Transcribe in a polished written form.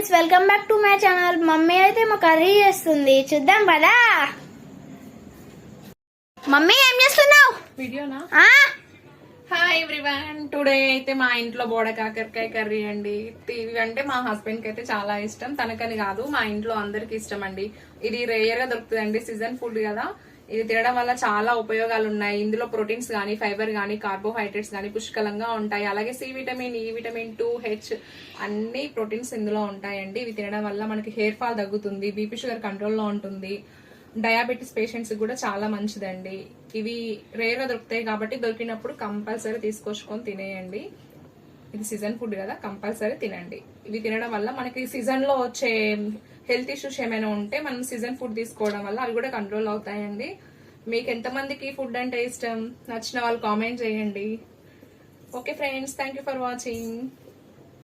Friends, welcome back to my channel. Mummy అయితే మా curry చేస్తుంది, చూద్దాం పదా. మమ్మీ ఏం చేస్తున్నావు? వీడియోనా? హాయ్ ఎవ్రీవన్, టుడే అయితే మా ఇంట్లో బోడ కాకరకాయ కర్రీ అండి. ఇవి అంటే మా హస్బెండ్ కి అయితే చాలా ఇష్టం, తనకని కాదు మా ఇంట్లో అందరికి ఇష్టం అండి. ఇది రేర్ గా దొరుకుతుందండి, సీజన్ ఫుడ్ కదా. ఇది తినడం వల్ల చాలా ఉపయోగాలు ఉన్నాయి. ఇందులో ప్రోటీన్స్ గానీ, ఫైబర్ గానీ, కార్బోహైడ్రేట్స్ గానీ పుష్కలంగా ఉంటాయి. అలాగే సి విటమిన్, ఈ విటమిన్ 2, H అన్ని ప్రోటీన్స్ ఇందులో ఉంటాయండి. ఇవి తినడం వల్ల మనకి హెయిర్ ఫాల్ తగ్గుతుంది, బీపీ షుగర్ కంట్రోల్లో ఉంటుంది, డయాబెటీస్ పేషెంట్స్ కూడా చాలా మంచిదండి. ఇవి రేర్ గా దొరుకుతాయి కాబట్టి దొరికినప్పుడు కంపల్సరీ తీసుకొచ్చుకొని తినేయండి. ఇది సీజన్ ఫుడ్ కదా, కంపల్సరీ తినండి. ఇవి తినడం వల్ల మనకి సీజన్ లో వచ్చే హెల్త్ ఇష్యూస్ ఏమైనా ఉంటే మనం సీజన్ ఫుడ్ తీసుకోవడం వల్ల అవి కూడా కంట్రోల్ అవుతాయండి. మీకు ఎంతమందికి ఫుడ్ అంటే ఇష్టం, నచ్చిన వాళ్ళు కామెంట్ చేయండి. Okay friends, thank you for watching.